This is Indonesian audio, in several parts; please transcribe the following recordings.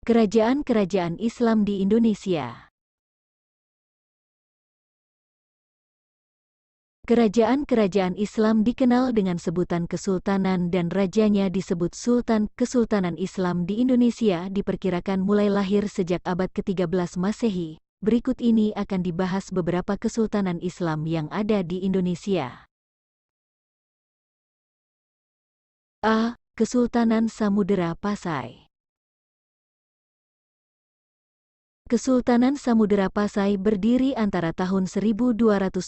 Kerajaan-kerajaan Islam di Indonesia. Kerajaan-kerajaan Islam dikenal dengan sebutan kesultanan dan rajanya disebut sultan. Kesultanan Islam di Indonesia diperkirakan mulai lahir sejak abad ke-13 Masehi. Berikut ini akan dibahas beberapa kesultanan Islam yang ada di Indonesia. A. Kesultanan Samudera Pasai. Kesultanan Samudera Pasai berdiri antara tahun 1270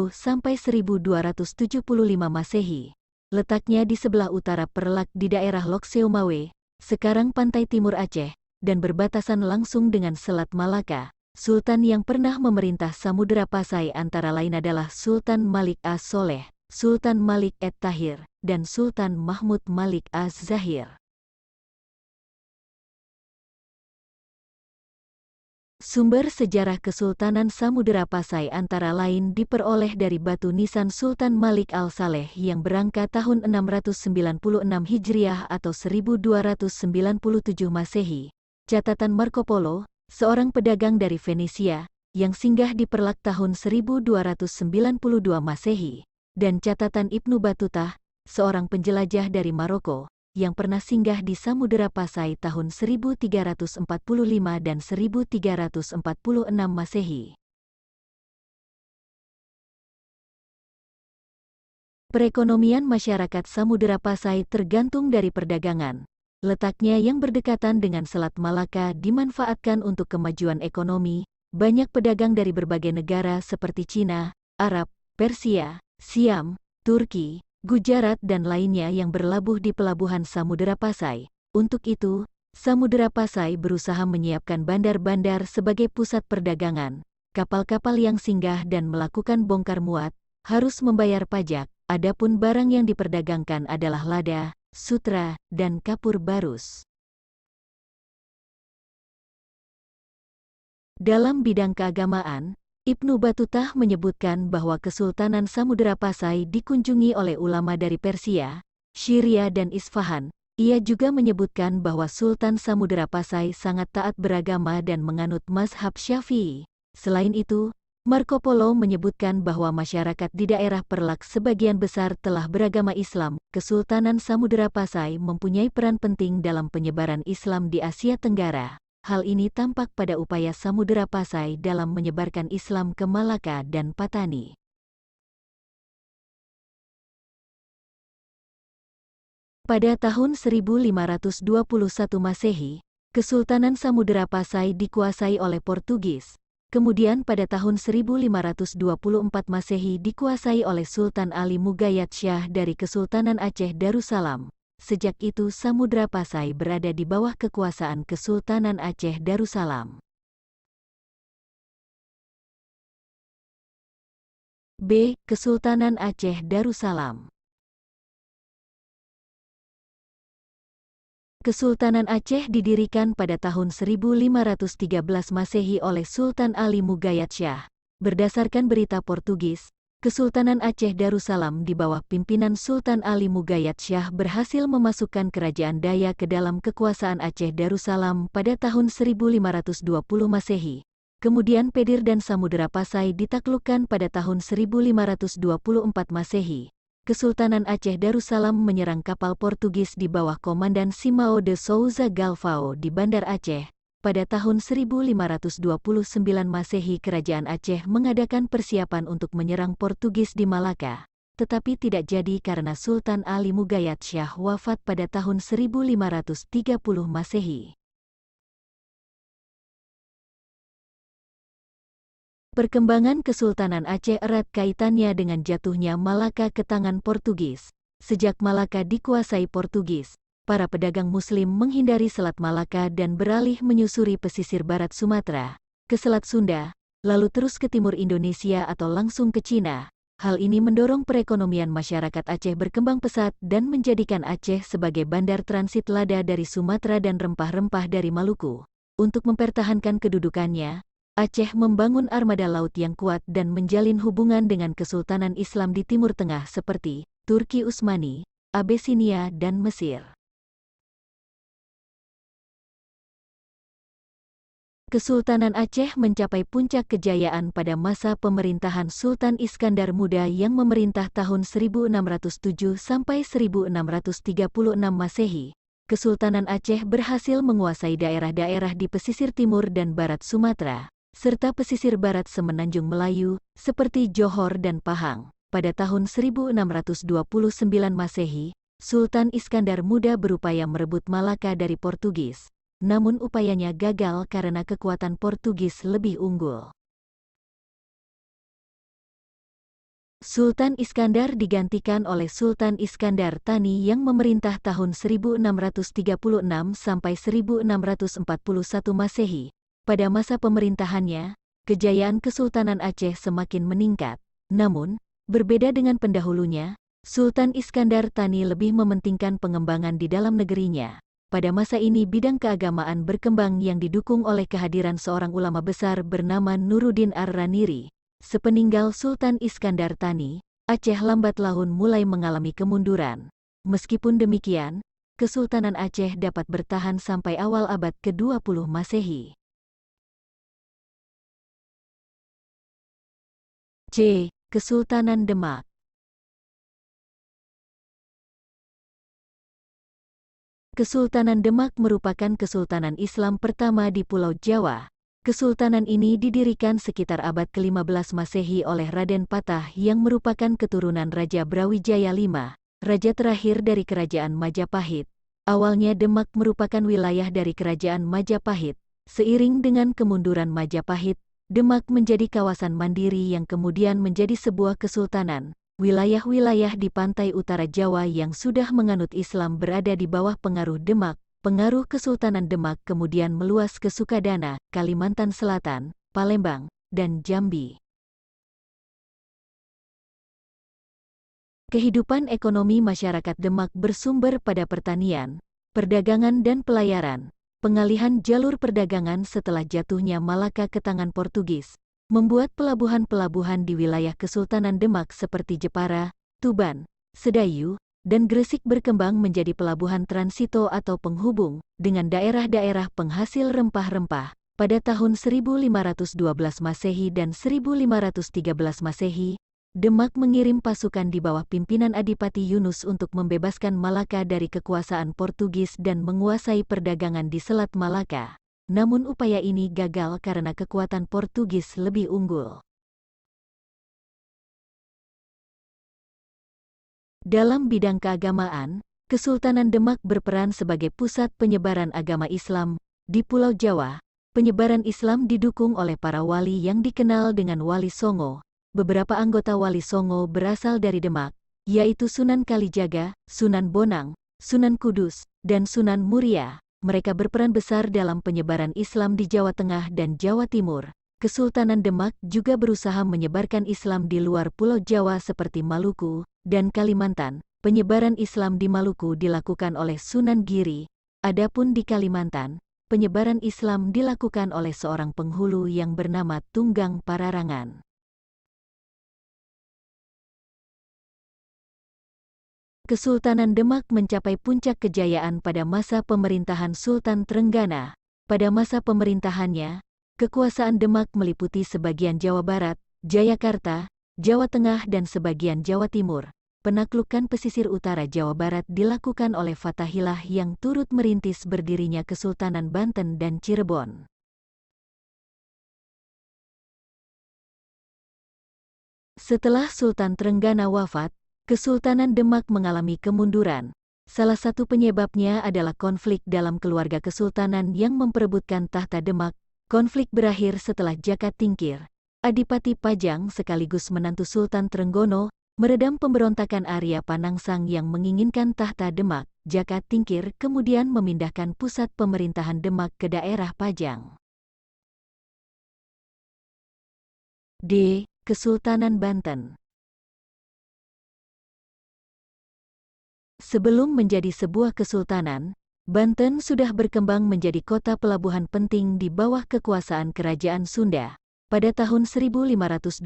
sampai 1275 Masehi. Letaknya di sebelah utara Perlak di daerah Lok Seumawe, sekarang pantai timur Aceh, dan berbatasan langsung dengan Selat Malaka. Sultan yang pernah memerintah Samudera Pasai antara lain adalah Sultan Malik as-Soleh, Sultan Malik at-Tahir, dan Sultan Mahmud Malik az-Zahir. Sumber sejarah Kesultanan Samudera Pasai antara lain diperoleh dari batu nisan Sultan Malik al-Saleh yang berangka tahun 696 Hijriah atau 1297 Masehi. Catatan Marco Polo, seorang pedagang dari Venesia, yang singgah di Perlak tahun 1292 Masehi, dan catatan Ibnu Batutah, seorang penjelajah dari Maroko, yang pernah singgah di Samudera Pasai tahun 1345 dan 1346 Masehi. Perekonomian masyarakat Samudera Pasai tergantung dari perdagangan. Letaknya yang berdekatan dengan Selat Malaka dimanfaatkan untuk kemajuan ekonomi. Banyak pedagang dari berbagai negara seperti Cina, Arab, Persia, Siam, Turki, Gujarat dan lainnya yang berlabuh di pelabuhan Samudera Pasai. Untuk itu, Samudera Pasai berusaha menyiapkan bandar-bandar sebagai pusat perdagangan. Kapal-kapal yang singgah dan melakukan bongkar muat harus membayar pajak. Adapun barang yang diperdagangkan adalah lada, sutra, dan kapur barus. Dalam bidang keagamaan, Ibnu Batutah menyebutkan bahwa Kesultanan Samudera Pasai dikunjungi oleh ulama dari Persia, Syria dan Isfahan. Ia juga menyebutkan bahwa Sultan Samudera Pasai sangat taat beragama dan menganut mazhab Syafi'i. Selain itu, Marco Polo menyebutkan bahwa masyarakat di daerah Perlak sebagian besar telah beragama Islam. Kesultanan Samudera Pasai mempunyai peran penting dalam penyebaran Islam di Asia Tenggara. Hal ini tampak pada upaya Samudera Pasai dalam menyebarkan Islam ke Malaka dan Patani. Pada tahun 1521 Masehi, Kesultanan Samudera Pasai dikuasai oleh Portugis. Kemudian pada tahun 1524 Masehi dikuasai oleh Sultan Ali Mugayyad Shah dari Kesultanan Aceh Darussalam. Sejak itu Samudera Pasai berada di bawah kekuasaan Kesultanan Aceh Darussalam. B. Kesultanan Aceh Darussalam. Kesultanan Aceh didirikan pada tahun 1513 Masehi oleh Sultan Ali Mugayyad Shah. Berdasarkan berita Portugis, Kesultanan Aceh Darussalam di bawah pimpinan Sultan Ali Mugayyad Shah berhasil memasukkan kerajaan Dayak ke dalam kekuasaan Aceh Darussalam pada tahun 1520 Masehi. Kemudian Pedir dan Samudera Pasai ditaklukkan pada tahun 1524 Masehi. Kesultanan Aceh Darussalam menyerang kapal Portugis di bawah komandan Simão de Souza Galvão di Bandar Aceh. Pada tahun 1529 Masehi Kerajaan Aceh mengadakan persiapan untuk menyerang Portugis di Malaka, tetapi tidak jadi karena Sultan Ali Mugayyad Shah wafat pada tahun 1530 Masehi. Perkembangan Kesultanan Aceh erat kaitannya dengan jatuhnya Malaka ke tangan Portugis. Sejak Malaka dikuasai Portugis, para pedagang Muslim menghindari Selat Malaka dan beralih menyusuri pesisir barat Sumatera, ke Selat Sunda, lalu terus ke timur Indonesia atau langsung ke Cina. Hal ini mendorong perekonomian masyarakat Aceh berkembang pesat dan menjadikan Aceh sebagai bandar transit lada dari Sumatera dan rempah-rempah dari Maluku. Untuk mempertahankan kedudukannya, Aceh membangun armada laut yang kuat dan menjalin hubungan dengan Kesultanan Islam di Timur Tengah seperti Turki Utsmani, Abesinia dan Mesir. Kesultanan Aceh mencapai puncak kejayaan pada masa pemerintahan Sultan Iskandar Muda yang memerintah tahun 1607 sampai 1636 Masehi. Kesultanan Aceh berhasil menguasai daerah-daerah di pesisir timur dan barat Sumatera, serta pesisir barat Semenanjung Melayu, seperti Johor dan Pahang. Pada tahun 1629 Masehi, Sultan Iskandar Muda berupaya merebut Malaka dari Portugis. Namun upayanya gagal karena kekuatan Portugis lebih unggul. Sultan Iskandar digantikan oleh Sultan Iskandar Thani yang memerintah tahun 1636 sampai 1641 Masehi. Pada masa pemerintahannya, kejayaan Kesultanan Aceh semakin meningkat. Namun, berbeda dengan pendahulunya, Sultan Iskandar Thani lebih mementingkan pengembangan di dalam negerinya. Pada masa ini bidang keagamaan berkembang yang didukung oleh kehadiran seorang ulama besar bernama Nuruddin Ar-Raniri. Sepeninggal Sultan Iskandar Thani, Aceh lambat laun mulai mengalami kemunduran. Meskipun demikian, Kesultanan Aceh dapat bertahan sampai awal abad ke-20 Masehi. C. Kesultanan Demak. Kesultanan Demak merupakan kesultanan Islam pertama di Pulau Jawa. Kesultanan ini didirikan sekitar abad ke-15 Masehi oleh Raden Patah yang merupakan keturunan Raja Brawijaya V, raja terakhir dari Kerajaan Majapahit. Awalnya Demak merupakan wilayah dari Kerajaan Majapahit. Seiring dengan kemunduran Majapahit, Demak menjadi kawasan mandiri yang kemudian menjadi sebuah kesultanan. Wilayah-wilayah di pantai utara Jawa yang sudah menganut Islam berada di bawah pengaruh Demak. Pengaruh Kesultanan Demak kemudian meluas ke Sukadana, Kalimantan Selatan, Palembang, dan Jambi. Kehidupan ekonomi masyarakat Demak bersumber pada pertanian, perdagangan dan pelayaran. Pengalihan jalur perdagangan setelah jatuhnya Malaka ke tangan Portugis membuat pelabuhan-pelabuhan di wilayah Kesultanan Demak seperti Jepara, Tuban, Sedayu, dan Gresik berkembang menjadi pelabuhan transito atau penghubung dengan daerah-daerah penghasil rempah-rempah. Pada tahun 1512 Masehi dan 1513 Masehi, Demak mengirim pasukan di bawah pimpinan Adipati Yunus untuk membebaskan Malaka dari kekuasaan Portugis dan menguasai perdagangan di Selat Malaka. Namun upaya ini gagal karena kekuatan Portugis lebih unggul. Dalam bidang keagamaan, Kesultanan Demak berperan sebagai pusat penyebaran agama Islam. Di Pulau Jawa, penyebaran Islam didukung oleh para wali yang dikenal dengan Wali Songo. Beberapa anggota Wali Songo berasal dari Demak, yaitu Sunan Kalijaga, Sunan Bonang, Sunan Kudus, dan Sunan Muria. Mereka berperan besar dalam penyebaran Islam di Jawa Tengah dan Jawa Timur. Kesultanan Demak juga berusaha menyebarkan Islam di luar Pulau Jawa seperti Maluku dan Kalimantan. Penyebaran Islam di Maluku dilakukan oleh Sunan Giri. Adapun di Kalimantan, penyebaran Islam dilakukan oleh seorang penghulu yang bernama Tunggang Pararangan. Kesultanan Demak mencapai puncak kejayaan pada masa pemerintahan Sultan Trenggana. Pada masa pemerintahannya, kekuasaan Demak meliputi sebagian Jawa Barat, Jayakarta, Jawa Tengah dan sebagian Jawa Timur. Penaklukan pesisir utara Jawa Barat dilakukan oleh Fatahillah yang turut merintis berdirinya Kesultanan Banten dan Cirebon. Setelah Sultan Trenggana wafat, Kesultanan Demak mengalami kemunduran. Salah satu penyebabnya adalah konflik dalam keluarga kesultanan yang memperebutkan tahta Demak. Konflik berakhir setelah Jaka Tingkir, Adipati Pajang sekaligus menantu Sultan Trenggono, meredam pemberontakan Arya Panangsang yang menginginkan tahta Demak. Jaka Tingkir kemudian memindahkan pusat pemerintahan Demak ke daerah Pajang. D. Kesultanan Banten. Sebelum menjadi sebuah kesultanan, Banten sudah berkembang menjadi kota pelabuhan penting di bawah kekuasaan Kerajaan Sunda. Pada tahun 1526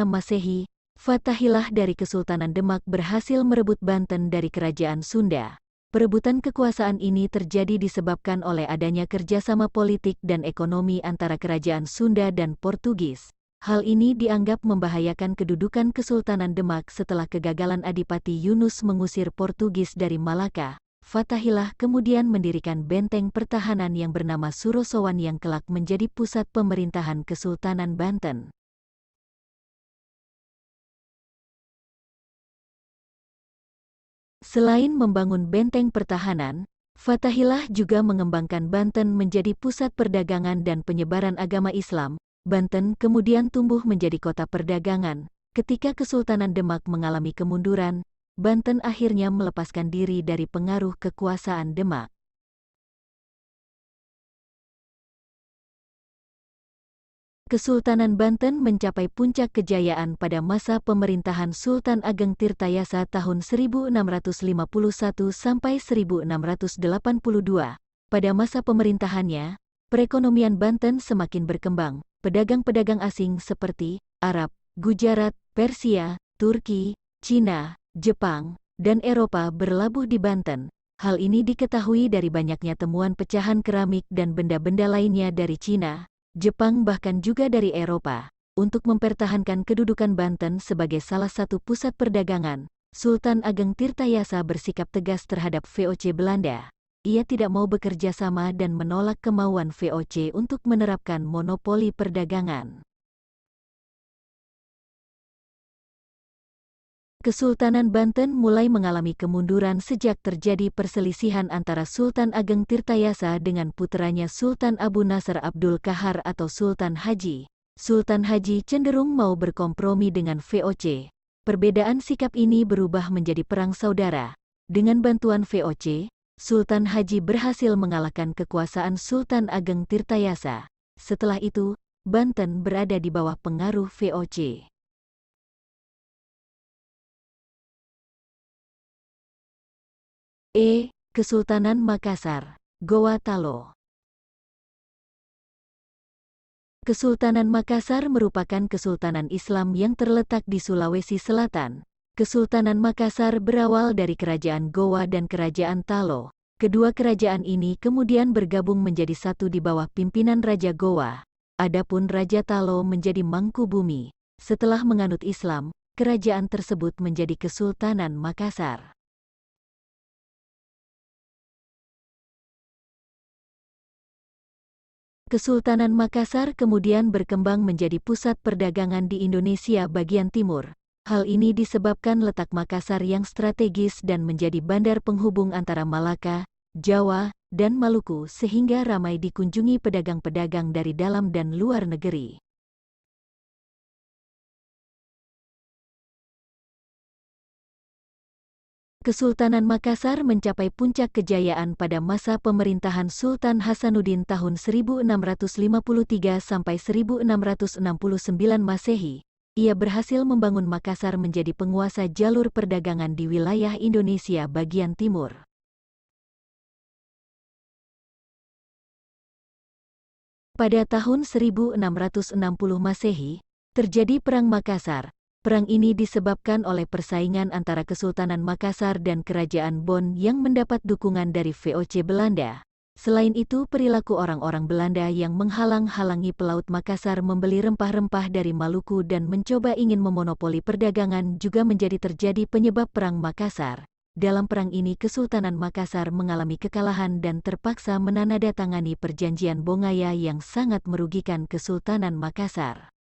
Masehi, Fatahillah dari Kesultanan Demak berhasil merebut Banten dari Kerajaan Sunda. Perebutan kekuasaan ini terjadi disebabkan oleh adanya kerjasama politik dan ekonomi antara Kerajaan Sunda dan Portugis. Hal ini dianggap membahayakan kedudukan Kesultanan Demak setelah kegagalan Adipati Yunus mengusir Portugis dari Malaka. Fathahillah kemudian mendirikan benteng pertahanan yang bernama Surosowan yang kelak menjadi pusat pemerintahan Kesultanan Banten. Selain membangun benteng pertahanan, Fathahillah juga mengembangkan Banten menjadi pusat perdagangan dan penyebaran agama Islam. Banten kemudian tumbuh menjadi kota perdagangan. Ketika Kesultanan Demak mengalami kemunduran, Banten akhirnya melepaskan diri dari pengaruh kekuasaan Demak. Kesultanan Banten mencapai puncak kejayaan pada masa pemerintahan Sultan Ageng Tirtayasa tahun 1651 sampai 1682. Pada masa pemerintahannya, perekonomian Banten semakin berkembang. Pedagang-pedagang asing seperti Arab, Gujarat, Persia, Turki, Cina, Jepang, dan Eropa berlabuh di Banten. Hal ini diketahui dari banyaknya temuan pecahan keramik dan benda-benda lainnya dari Cina, Jepang bahkan juga dari Eropa. Untuk mempertahankan kedudukan Banten sebagai salah satu pusat perdagangan, Sultan Ageng Tirtayasa bersikap tegas terhadap VOC Belanda. Ia tidak mau bekerja sama dan menolak kemauan VOC untuk menerapkan monopoli perdagangan. Kesultanan Banten mulai mengalami kemunduran sejak terjadi perselisihan antara Sultan Ageng Tirtayasa dengan puteranya Sultan Abu Nasr Abdul Qahar atau Sultan Haji. Sultan Haji cenderung mau berkompromi dengan VOC. Perbedaan sikap ini berubah menjadi perang saudara. Dengan bantuan VOC, Sultan Haji berhasil mengalahkan kekuasaan Sultan Ageng Tirtayasa. Setelah itu, Banten berada di bawah pengaruh VOC. Kesultanan Makassar, Goa Talo. Kesultanan Makassar merupakan kesultanan Islam yang terletak di Sulawesi Selatan. Kesultanan Makassar berawal dari Kerajaan Goa dan Kerajaan Talo. Kedua kerajaan ini kemudian bergabung menjadi satu di bawah pimpinan Raja Goa. Adapun Raja Talo menjadi Mangkubumi. Setelah menganut Islam, kerajaan tersebut menjadi Kesultanan Makassar. Kesultanan Makassar kemudian berkembang menjadi pusat perdagangan di Indonesia bagian timur. Hal ini disebabkan letak Makassar yang strategis dan menjadi bandar penghubung antara Malaka, Jawa, dan Maluku sehingga ramai dikunjungi pedagang-pedagang dari dalam dan luar negeri. Kesultanan Makassar mencapai puncak kejayaan pada masa pemerintahan Sultan Hasanuddin tahun 1653 sampai 1669 Masehi. Ia berhasil membangun Makassar menjadi penguasa jalur perdagangan di wilayah Indonesia bagian timur. Pada tahun 1660 Masehi, terjadi Perang Makassar. Perang ini disebabkan oleh persaingan antara Kesultanan Makassar dan Kerajaan Bon yang mendapat dukungan dari VOC Belanda. Selain itu, perilaku orang-orang Belanda yang menghalang-halangi pelaut Makassar membeli rempah-rempah dari Maluku dan mencoba ingin memonopoli perdagangan juga menjadi terjadi penyebab Perang Makassar. Dalam perang ini Kesultanan Makassar mengalami kekalahan dan terpaksa menandatangani perjanjian Bongaya yang sangat merugikan Kesultanan Makassar.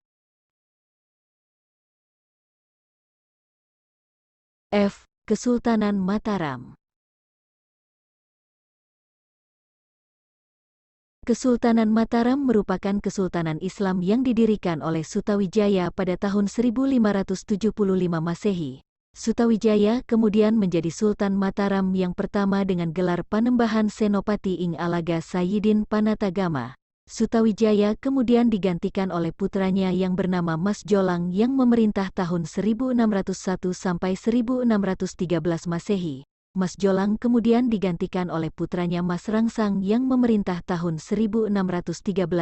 Kesultanan Mataram. Kesultanan Mataram merupakan kesultanan Islam yang didirikan oleh Sutawijaya pada tahun 1575 Masehi. Sutawijaya kemudian menjadi Sultan Mataram yang pertama dengan gelar Panembahan Senopati ing Alaga Sayyidin Panatagama. Sutawijaya kemudian digantikan oleh putranya yang bernama Mas Jolang yang memerintah tahun 1601 sampai 1613 Masehi. Mas Jolang kemudian digantikan oleh putranya Mas Rangsang yang memerintah tahun 1613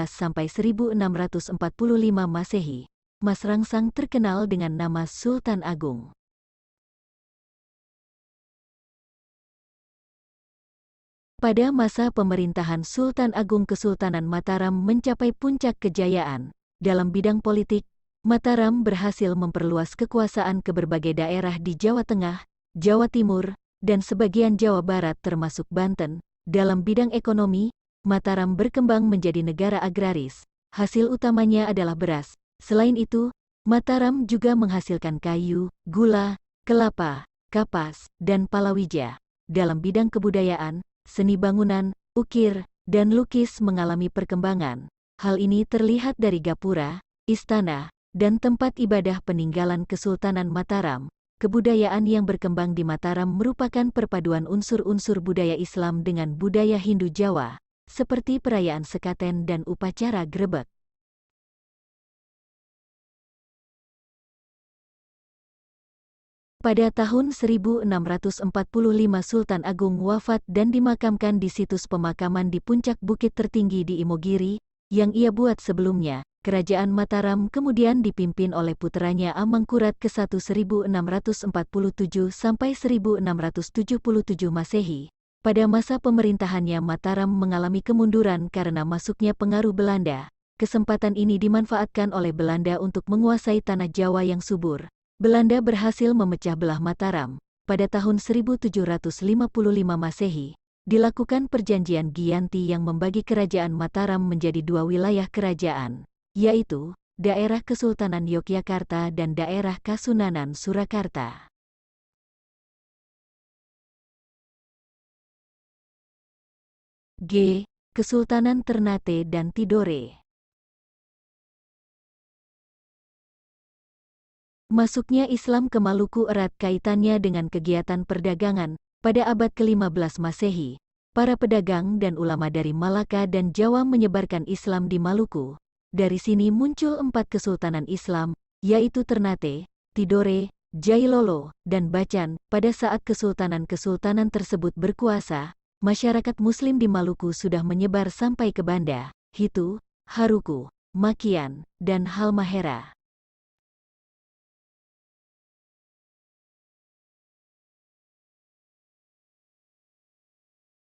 sampai 1645 Masehi. Mas Rangsang terkenal dengan nama Sultan Agung. Pada masa pemerintahan Sultan Agung Kesultanan Mataram mencapai puncak kejayaan. Dalam bidang politik, Mataram berhasil memperluas kekuasaan ke berbagai daerah di Jawa Tengah, Jawa Timur, dan sebagian Jawa Barat termasuk Banten. Dalam bidang ekonomi, Mataram berkembang menjadi negara agraris. Hasil utamanya adalah beras. Selain itu, Mataram juga menghasilkan kayu, gula, kelapa, kapas, dan palawija. Dalam bidang kebudayaan, seni bangunan, ukir, dan lukis mengalami perkembangan. Hal ini terlihat dari gapura, istana, dan tempat ibadah peninggalan Kesultanan Mataram. Kebudayaan yang berkembang di Mataram merupakan perpaduan unsur-unsur budaya Islam dengan budaya Hindu Jawa, seperti perayaan sekaten dan upacara grebek. Pada tahun 1645 Sultan Agung wafat dan dimakamkan di situs pemakaman di puncak bukit tertinggi di Imogiri, yang ia buat sebelumnya. Kerajaan Mataram kemudian dipimpin oleh puteranya Amangkurat ke-1 1647 sampai 1677 Masehi. Pada masa pemerintahannya Mataram mengalami kemunduran karena masuknya pengaruh Belanda. Kesempatan ini dimanfaatkan oleh Belanda untuk menguasai tanah Jawa yang subur. Belanda berhasil memecah belah Mataram. Pada tahun 1755 Masehi, dilakukan perjanjian Giyanti yang membagi kerajaan Mataram menjadi dua wilayah kerajaan, yaitu daerah Kesultanan Yogyakarta dan daerah Kasunanan Surakarta. G. Kesultanan Ternate dan Tidore. Masuknya Islam ke Maluku erat kaitannya dengan kegiatan perdagangan. Pada abad ke-15 Masehi, para pedagang dan ulama dari Malaka dan Jawa menyebarkan Islam di Maluku. Dari sini muncul 4 kesultanan Islam, yaitu Ternate, Tidore, Jailolo, dan Bacan. Pada saat kesultanan-kesultanan tersebut berkuasa, masyarakat Muslim di Maluku sudah menyebar sampai ke Banda, Hitu, Haruku, Makian, dan Halmahera.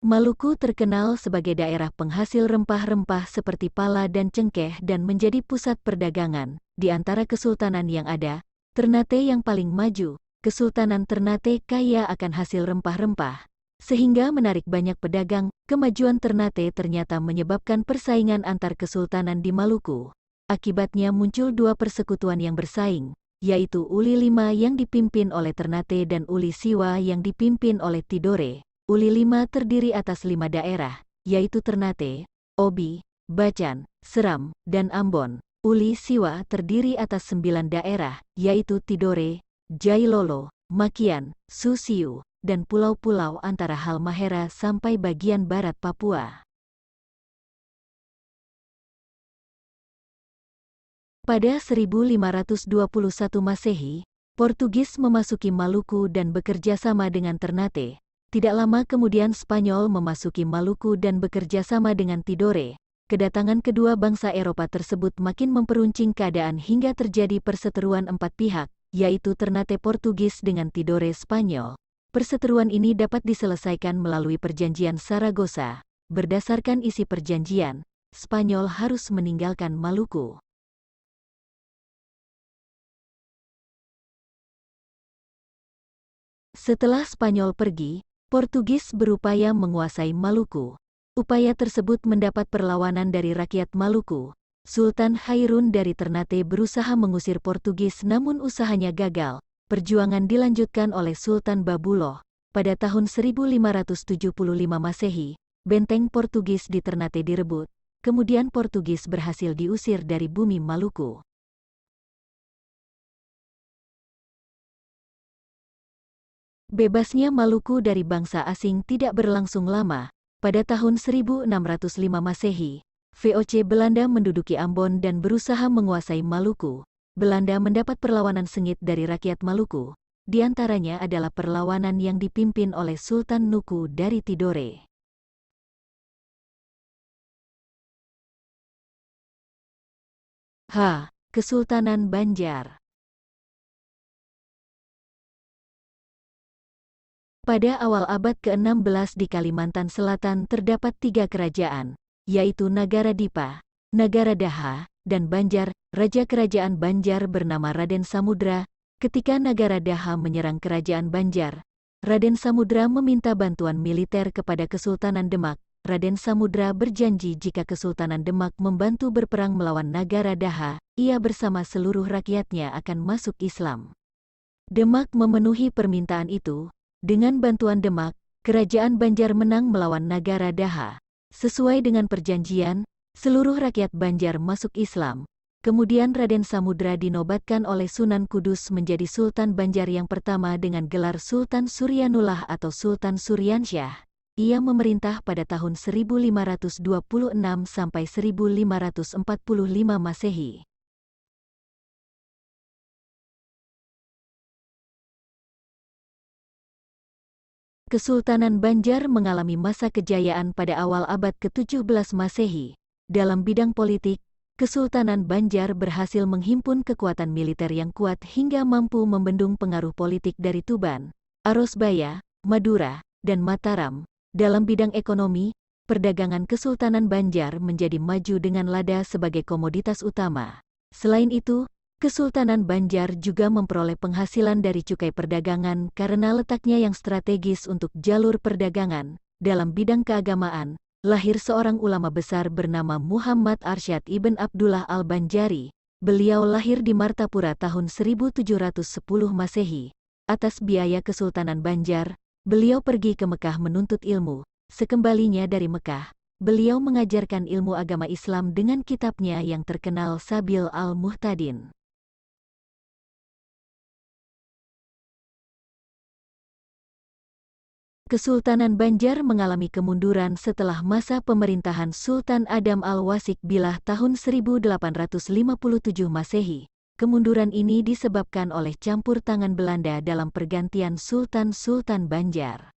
Maluku terkenal sebagai daerah penghasil rempah-rempah seperti pala dan cengkeh dan menjadi pusat perdagangan. Di antara kesultanan yang ada, Ternate yang paling maju. Kesultanan Ternate kaya akan hasil rempah-rempah, sehingga menarik banyak pedagang. Kemajuan Ternate ternyata menyebabkan persaingan antar kesultanan di Maluku. Akibatnya muncul dua persekutuan yang bersaing, yaitu Uli V yang dipimpin oleh Ternate dan Uli Siwa yang dipimpin oleh Tidore. Uli V terdiri atas 5 daerah, yaitu Ternate, Obi, Bacan, Seram, dan Ambon. Uli Siwa terdiri atas 9 daerah, yaitu Tidore, Jailolo, Makian, Susiu, dan pulau-pulau antara Halmahera sampai bagian barat Papua. Pada 1521 Masehi, Portugis memasuki Maluku dan bekerja sama dengan Ternate. Tidak lama kemudian Spanyol memasuki Maluku dan bekerja sama dengan Tidore. Kedatangan kedua bangsa Eropa tersebut makin memperuncing keadaan hingga terjadi perseteruan 4 pihak, yaitu Ternate Portugis dengan Tidore Spanyol. Perseteruan ini dapat diselesaikan melalui Perjanjian Saragossa. Berdasarkan isi perjanjian, Spanyol harus meninggalkan Maluku. Setelah Spanyol pergi, Portugis berupaya menguasai Maluku. Upaya tersebut mendapat perlawanan dari rakyat Maluku. Sultan Hairun dari Ternate berusaha mengusir Portugis namun usahanya gagal. Perjuangan dilanjutkan oleh Sultan Babuloh. Pada tahun 1575 Masehi, benteng Portugis di Ternate direbut. Kemudian Portugis berhasil diusir dari bumi Maluku. Bebasnya Maluku dari bangsa asing tidak berlangsung lama. Pada tahun 1605 Masehi, VOC Belanda menduduki Ambon dan berusaha menguasai Maluku. Belanda mendapat perlawanan sengit dari rakyat Maluku. Di antaranya adalah perlawanan yang dipimpin oleh Sultan Nuku dari Tidore. H. Kesultanan Banjar. Pada awal abad ke-16 di Kalimantan Selatan terdapat 3 kerajaan, yaitu Nagara Dipa, Nagara Daha, dan Banjar. Raja Kerajaan Banjar bernama Raden Samudra. Ketika Nagara Daha menyerang Kerajaan Banjar, Raden Samudra meminta bantuan militer kepada Kesultanan Demak. Raden Samudra berjanji jika Kesultanan Demak membantu berperang melawan Nagara Daha, ia bersama seluruh rakyatnya akan masuk Islam. Demak memenuhi permintaan itu. Dengan bantuan Demak, Kerajaan Banjar menang melawan Nagara Daha. Sesuai dengan perjanjian, seluruh rakyat Banjar masuk Islam. Kemudian Raden Samudra dinobatkan oleh Sunan Kudus menjadi Sultan Banjar yang pertama dengan gelar Sultan Suryanullah atau Sultan Suryansyah. Ia memerintah pada tahun 1526 sampai 1545 Masehi. Kesultanan Banjar mengalami masa kejayaan pada awal abad ke-17 Masehi. Dalam bidang politik, Kesultanan Banjar berhasil menghimpun kekuatan militer yang kuat hingga mampu membendung pengaruh politik dari Tuban, Arosbaya, Madura, dan Mataram. Dalam bidang ekonomi, perdagangan Kesultanan Banjar menjadi maju dengan lada sebagai komoditas utama. Selain itu, Kesultanan Banjar juga memperoleh penghasilan dari cukai perdagangan karena letaknya yang strategis untuk jalur perdagangan. Dalam bidang keagamaan, lahir seorang ulama besar bernama Muhammad Arsyad Ibn Abdullah Al-Banjari. Beliau lahir di Martapura tahun 1710 Masehi. Atas biaya Kesultanan Banjar, beliau pergi ke Mekah menuntut ilmu. Sekembalinya dari Mekah, beliau mengajarkan ilmu agama Islam dengan kitabnya yang terkenal Sabil al-Muhtadin. Kesultanan Banjar mengalami kemunduran setelah masa pemerintahan Sultan Adam al-Wasik Billah tahun 1857 Masehi. Kemunduran ini disebabkan oleh campur tangan Belanda dalam pergantian Sultan-Sultan Banjar.